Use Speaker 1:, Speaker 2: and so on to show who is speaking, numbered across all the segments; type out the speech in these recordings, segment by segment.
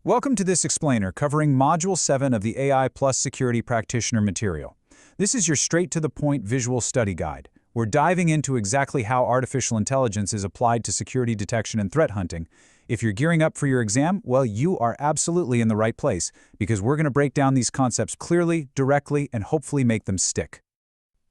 Speaker 1: Welcome to this explainer covering Module 7 of the AI Plus Security Practitioner material. This is your straight-to-the-point visual study guide. We're diving into exactly how artificial intelligence is applied to security detection and threat hunting. If you're gearing up for your exam, well, you are absolutely in the right place, because we're going to break down these concepts clearly, directly, and hopefully make them stick.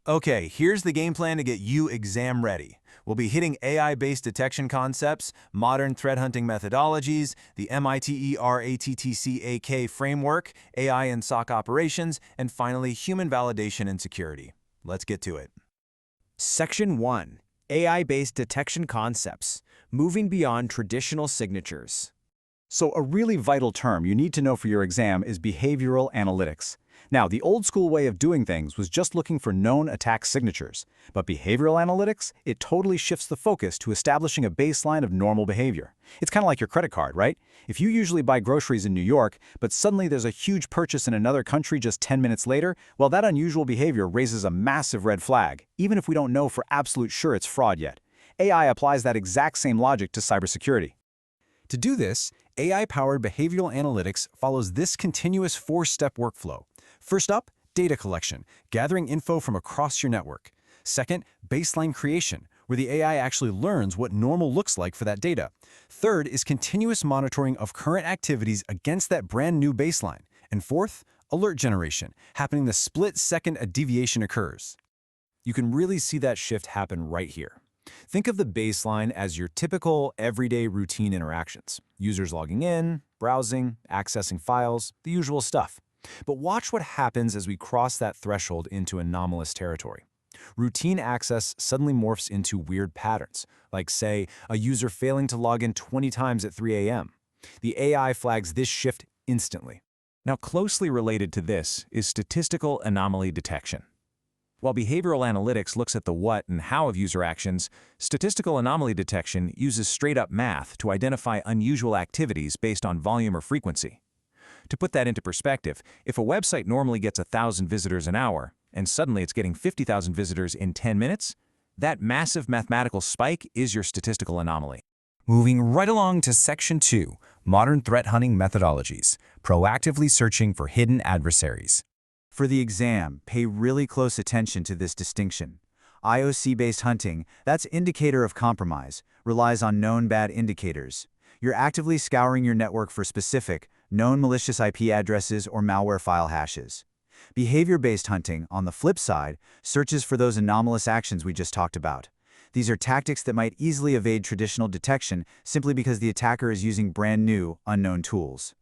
Speaker 2: Okay, here's the game plan to get you exam ready. We'll be hitting AI-based detection concepts, modern threat hunting methodologies, the MITERATTCAK framework, AI and SOC operations, and finally, human validation and security. Let's get to it.
Speaker 3: Section 1. AI-based detection concepts, moving beyond traditional signatures.
Speaker 1: So a really vital term you need to know for your exam is behavioral analytics. Now, the old school way of doing things was just looking for known attack signatures. But behavioral analytics, it totally shifts the focus to establishing a baseline of normal behavior. It's kind of like your credit card, right? If you usually buy groceries in New York, but suddenly there's a huge purchase in another country just 10 minutes later, well, that unusual behavior raises a massive red flag, even if we don't know for absolute sure it's fraud yet. AI applies that exact same logic to cybersecurity.
Speaker 4: To do this, AI-powered behavioral analytics follows this continuous four-step workflow. First up, data collection, gathering info from across your network. Second, baseline creation, where the AI actually learns what normal looks like for that data. Third is continuous monitoring of current activities against that brand new baseline. And fourth, alert generation, happening the split second a deviation occurs. You can really see that shift happen right here. Think of the baseline as your typical, everyday routine interactions. Users logging in, browsing, accessing files, the usual stuff. But watch what happens as we cross that threshold into anomalous territory. Routine access suddenly morphs into weird patterns, like, say, a user failing to log in 20 times at 3 a.m. The AI flags this shift instantly.
Speaker 5: Now, closely related to this is statistical anomaly detection. While behavioral analytics looks at the what and how of user actions, statistical anomaly detection uses straight-up math to identify unusual activities based on volume or frequency. To put that into perspective, if a website normally gets 1,000 visitors an hour, and suddenly it's getting 50,000 visitors in 10 minutes, that massive mathematical spike is your statistical anomaly.
Speaker 4: Moving right along to Section 2, Modern Threat Hunting Methodologies, proactively searching for hidden adversaries.
Speaker 6: For the exam, pay really close attention to this distinction. IOC-based hunting, that's indicator of compromise, relies on known bad indicators. You're actively scouring your network for specific, known malicious IP addresses or malware file hashes. Behavior-based hunting, on the flip side, searches for those anomalous actions we just talked about. These are tactics that might easily evade traditional detection simply because the attacker is using brand new, unknown tools.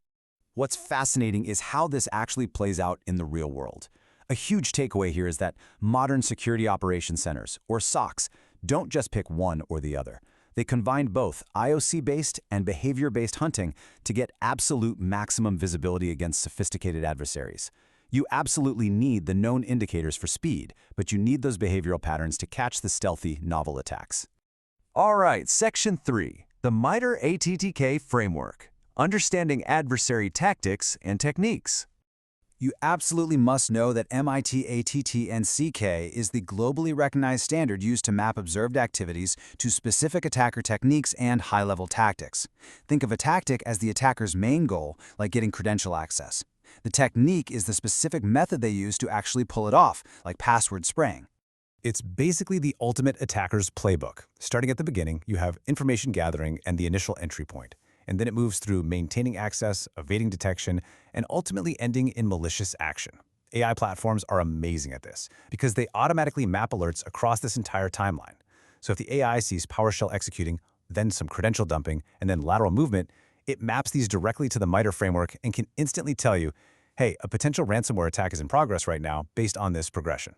Speaker 4: What's fascinating is how this actually plays out in the real world. A huge takeaway here is that modern security operations centers, or SOCs, don't just pick one or the other. They combine both IOC-based and behavior-based hunting to get absolute maximum visibility against sophisticated adversaries. You absolutely need the known indicators for speed, but you need those behavioral patterns to catch the stealthy, novel attacks.
Speaker 2: All right, Section 3, the MITERATTCAK framework, understanding adversary tactics and techniques.
Speaker 6: You absolutely must know that MITERATTCAK is the globally recognized standard used to map observed activities to specific attacker techniques and high-level tactics. Think of a tactic as the attacker's main goal, like getting credential access. The technique is the specific method they use to actually pull it off, like password spraying.
Speaker 4: It's basically the ultimate attacker's playbook. Starting at the beginning, you have information gathering and the initial entry point. And then it moves through maintaining access, evading detection, and ultimately ending in malicious action. AI platforms are amazing at this because they automatically map alerts across this entire timeline. So if the AI sees PowerShell executing, then some credential dumping, and then lateral movement, it maps these directly to the MITRE framework and can instantly tell you, hey, a potential ransomware attack is in progress right now based on this progression.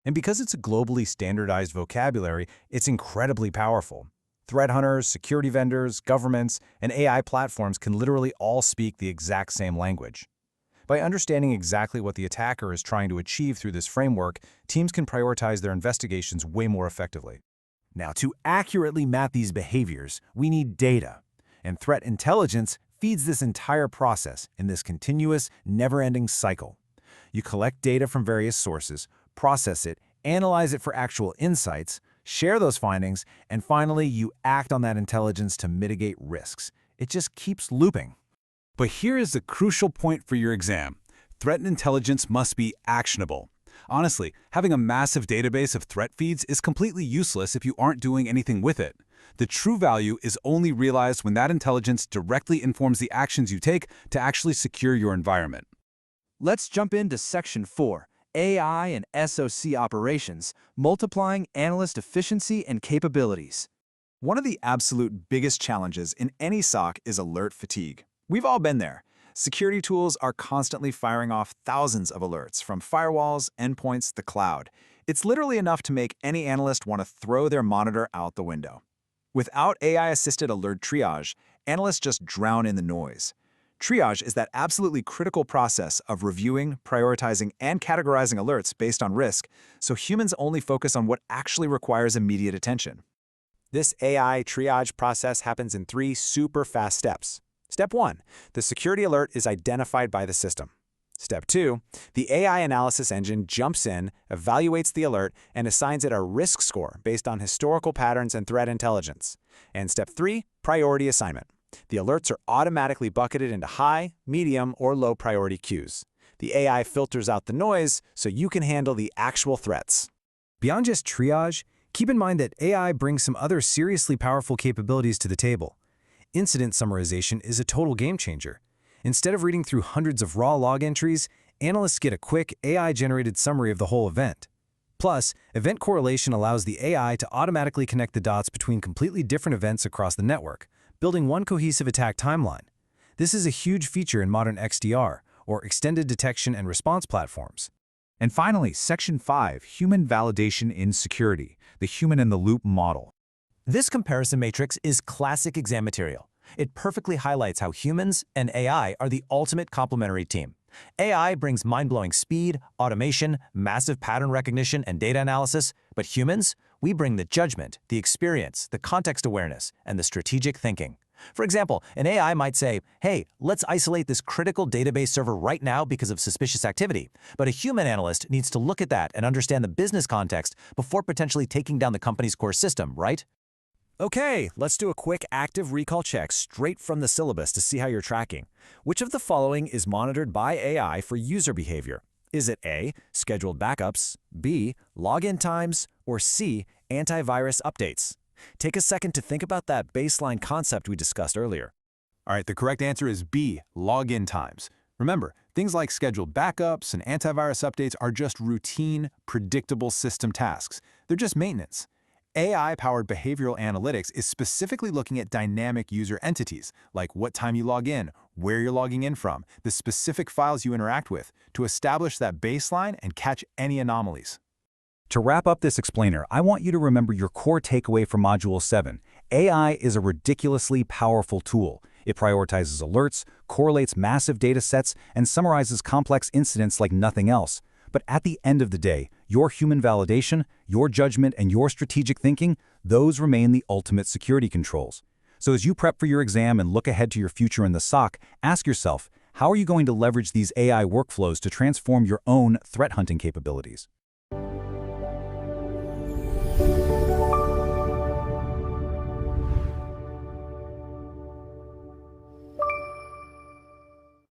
Speaker 4: And because it's a globally standardized vocabulary, it's incredibly powerful. Threat hunters, security vendors, governments, and AI platforms can literally all speak the exact same language. By understanding exactly what the attacker is trying to achieve through this framework, teams can prioritize their investigations way more effectively.
Speaker 2: Now, to accurately map these behaviors, we need data. And threat intelligence feeds this entire process in this continuous, never-ending cycle. You collect data from various sources, process it, analyze it for actual insights, share those findings, and finally, you act on that intelligence to mitigate risks. It just keeps looping.
Speaker 4: But here is the crucial point for your exam. Threat intelligence must be actionable. Honestly, having a massive database of threat feeds is completely useless if you aren't doing anything with it. The true value is only realized when that intelligence directly informs the actions you take to actually secure your environment.
Speaker 3: Let's jump into Section 4, AI and SOC operations, multiplying analyst efficiency and capabilities.
Speaker 1: One of the absolute biggest challenges in any SOC is alert fatigue. We've all been there. Security tools are constantly firing off thousands of alerts from firewalls, endpoints, the cloud. It's literally enough to make any analyst want to throw their monitor out the window. Without AI-assisted alert triage, analysts just drown in the noise. Triage is that absolutely critical process of reviewing, prioritizing, and categorizing alerts based on risk, so humans only focus on what actually requires immediate attention.
Speaker 3: This AI triage process happens in 3 super fast steps. Step 1, the security alert is identified by the system. Step 2, the AI analysis engine jumps in, evaluates the alert, and assigns it a risk score based on historical patterns and threat intelligence. And Step 3, priority assignment. The alerts are automatically bucketed into high, medium, or low priority queues. The AI filters out the noise so you can handle the actual threats.
Speaker 2: Beyond just triage, keep in mind that AI brings some other seriously powerful capabilities to the table. Incident summarization is a total game changer. Instead of reading through hundreds of raw log entries, analysts get a quick AI-generated summary of the whole event. Plus, event correlation allows the AI to automatically connect the dots between completely different events across the network, building one cohesive attack timeline. This is a huge feature in modern XDR, or extended detection and response platforms.
Speaker 1: And finally, Section 5, Human Validation in Security, the human-in-the-loop model.
Speaker 7: This comparison matrix is classic exam material. It perfectly highlights how humans and AI are the ultimate complementary team. AI brings mind-blowing speed, automation, massive pattern recognition, and data analysis, but humans, we bring the judgment, the experience, the context awareness, and the strategic thinking. For example, an AI might say, hey, let's isolate this critical database server right now because of suspicious activity. But a human analyst needs to look at that and understand the business context before potentially taking down the company's core system, right?
Speaker 3: Okay, let's do a quick active recall check straight from the syllabus to see how you're tracking. Which of the following is monitored by AI for user behavior? Is it A, scheduled backups, B, login times, or C, antivirus updates? Take a second to think about that baseline concept we discussed earlier.
Speaker 4: All right, the correct answer is B, login times. Remember, things like scheduled backups and antivirus updates are just routine, predictable system tasks. They're just maintenance. AI-powered behavioral analytics is specifically looking at dynamic user entities, like what time you log in, where you're logging in from, the specific files you interact with, to establish that baseline and catch any anomalies.
Speaker 1: To wrap up this explainer, I want you to remember your core takeaway from Module 7. AI is a ridiculously powerful tool. It prioritizes alerts, correlates massive data sets, and summarizes complex incidents like nothing else. But at the end of the day, your human validation, your judgment, and your strategic thinking, those remain the ultimate security controls. So as you prep for your exam and look ahead to your future in the SOC, ask yourself, how are you going to leverage these AI workflows to transform your own threat hunting capabilities?